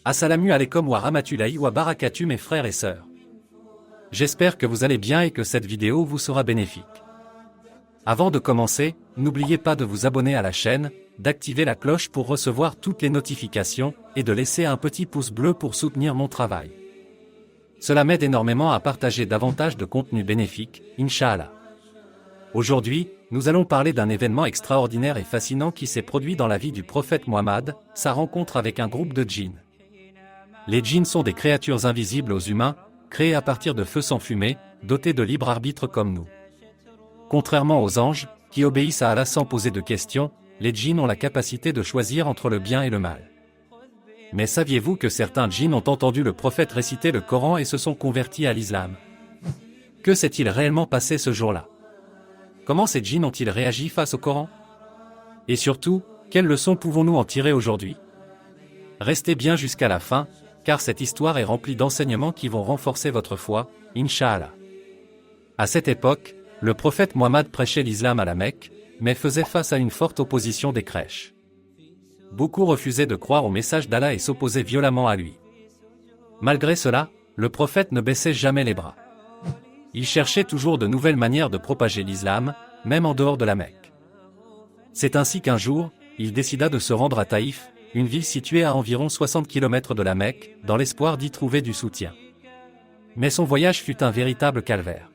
Assalamu alaikum wa rahmatullahi wa barakatuh mes frères et sœurs. J'espère que vous allez bien et que cette vidéo vous sera bénéfique. Avant de commencer, n'oubliez pas de vous abonner à la chaîne, d'activer la cloche pour recevoir toutes les notifications, et de laisser un petit pouce bleu pour soutenir mon travail. Cela m'aide énormément à partager davantage de contenu bénéfique, Inch'Allah. Aujourd'hui, nous allons parler d'un événement extraordinaire et fascinant qui s'est produit dans la vie du prophète Mohammed, sa rencontre avec un groupe de djinns. Les djinns sont des créatures invisibles aux humains, créées à partir de feu sans fumée, dotées de libre arbitre comme nous. Contrairement aux anges, qui obéissent à Allah sans poser de questions, les djinns ont la capacité de choisir entre le bien et le mal. Mais saviez-vous que certains djinns ont entendu le prophète réciter le Coran et se sont convertis à l'islam? Que s'est-il réellement passé ce jour-là? Comment ces djinns ont-ils réagi face au Coran? Et surtout, quelles leçons pouvons-nous en tirer aujourd'hui? Restez bien jusqu'à la fin, car cette histoire est remplie d'enseignements qui vont renforcer votre foi, Inch'Allah. À cette époque, le prophète Mohammed prêchait l'islam à la Mecque, mais faisait face à une forte opposition des Quraysh. Beaucoup refusaient de croire au message d'Allah et s'opposaient violemment à lui. Malgré cela, le prophète ne baissait jamais les bras. Il cherchait toujours de nouvelles manières de propager l'islam, même en dehors de la Mecque. C'est ainsi qu'un jour, il décida de se rendre à Taïf, une ville située à environ 60 km de la Mecque, dans l'espoir d'y trouver du soutien. Mais son voyage fut un véritable calvaire.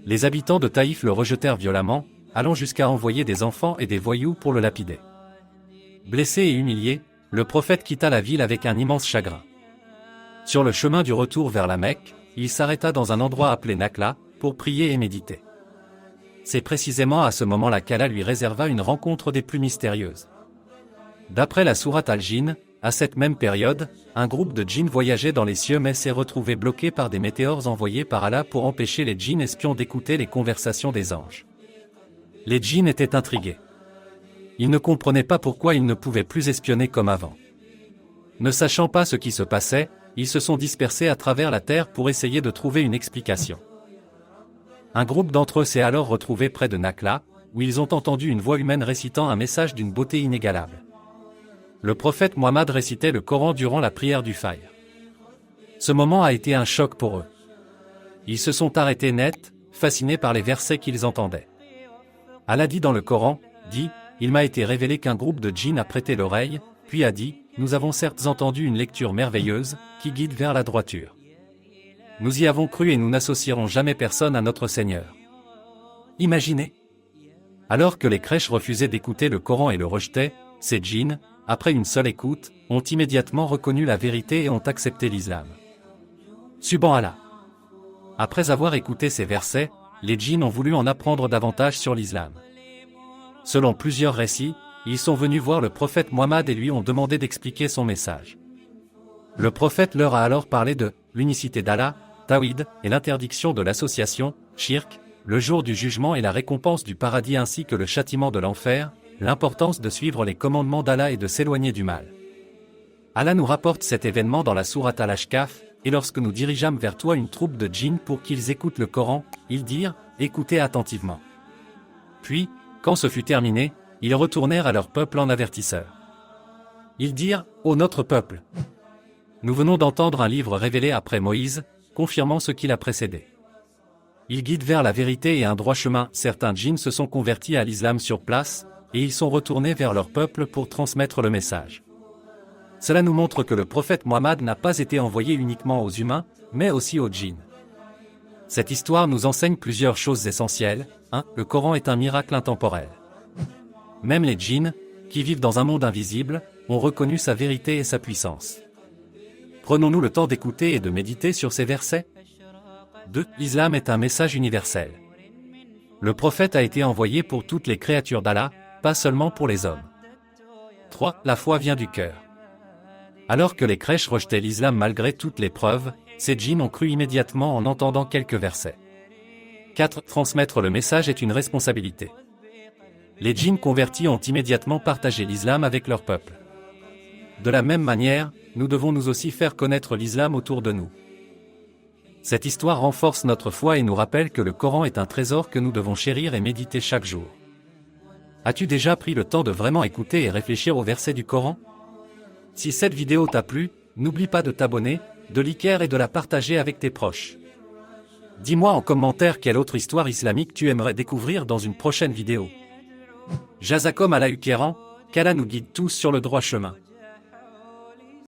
Les habitants de Taïf le rejetèrent violemment, allant jusqu'à envoyer des enfants et des voyous pour le lapider. Blessé et humilié, le prophète quitta la ville avec un immense chagrin. Sur le chemin du retour vers la Mecque, il s'arrêta dans un endroit appelé Nakhla, pour prier et méditer. C'est précisément à ce moment-là qu'Allah lui réserva une rencontre des plus mystérieuses. D'après la sourate Al-Jinn, à cette même période, un groupe de djinns voyageait dans les cieux mais s'est retrouvé bloqué par des météores envoyés par Allah pour empêcher les djinns espions d'écouter les conversations des anges. Les djinns étaient intrigués. Ils ne comprenaient pas pourquoi ils ne pouvaient plus espionner comme avant. Ne sachant pas ce qui se passait, ils se sont dispersés à travers la terre pour essayer de trouver une explication. Un groupe d'entre eux s'est alors retrouvé près de Nakhla, où ils ont entendu une voix humaine récitant un message d'une beauté inégalable. Le prophète Mohammed récitait le Coran durant la prière du Fajr. Ce moment a été un choc pour eux. Ils se sont arrêtés net, fascinés par les versets qu'ils entendaient. Allah dit dans le Coran, dit, « Il m'a été révélé qu'un groupe de djinns a prêté l'oreille, puis a dit, nous avons certes entendu une lecture merveilleuse, qui guide vers la droiture. Nous y avons cru et nous n'associerons jamais personne à notre Seigneur. » Imaginez. Alors que les Quraysh refusaient d'écouter le Coran et le rejetaient, ces djinns, après une seule écoute, ont immédiatement reconnu la vérité et ont accepté l'islam. Subhanallah. Après avoir écouté ces versets, les djinns ont voulu en apprendre davantage sur l'islam. Selon plusieurs récits, ils sont venus voir le prophète Mohammed et lui ont demandé d'expliquer son message. Le prophète leur a alors parlé de l'unicité d'Allah, Tawhid, et l'interdiction de l'association, Shirk, le jour du jugement et la récompense du paradis ainsi que le châtiment de l'enfer, l'importance de suivre les commandements d'Allah et de s'éloigner du mal. Allah nous rapporte cet événement dans la sourate Al-Ahqaf, et lorsque nous dirigeâmes vers toi une troupe de djinns pour qu'ils écoutent le Coran, ils dirent, écoutez attentivement. Puis, quand ce fut terminé, ils retournèrent à leur peuple en avertisseurs. Ils dirent, ô notre peuple, nous venons d'entendre un livre révélé après Moïse, confirmant ce qui l'a précédé. Il guide vers la vérité et un droit chemin. Certains djinns se sont convertis à l'islam sur place, et ils sont retournés vers leur peuple pour transmettre le message. Cela nous montre que le prophète Mohammed n'a pas été envoyé uniquement aux humains, mais aussi aux djinns. Cette histoire nous enseigne plusieurs choses essentielles. 1. Le Coran est un miracle intemporel. Même les djinns, qui vivent dans un monde invisible, ont reconnu sa vérité et sa puissance. Prenons-nous le temps d'écouter et de méditer sur ces versets. 2. L'islam est un message universel. Le prophète a été envoyé pour toutes les créatures d'Allah, pas seulement pour les hommes. 3. La foi vient du cœur. Alors que les Quraysh rejetaient l'islam malgré toutes les preuves, ces djinns ont cru immédiatement en entendant quelques versets. 4. Transmettre le message est une responsabilité. Les djinns convertis ont immédiatement partagé l'islam avec leur peuple. De la même manière, nous devons nous aussi faire connaître l'islam autour de nous. Cette histoire renforce notre foi et nous rappelle que le Coran est un trésor que nous devons chérir et méditer chaque jour. As-tu déjà pris le temps de vraiment écouter et réfléchir aux versets du Coran? Si cette vidéo t'a plu, N'oublie pas de t'abonner, de liker et de la partager avec tes proches. Dis-moi en commentaire quelle autre histoire islamique tu aimerais découvrir dans une prochaine vidéo. Jazakom Allah Kéran, qu'Allah nous guide tous sur le droit chemin.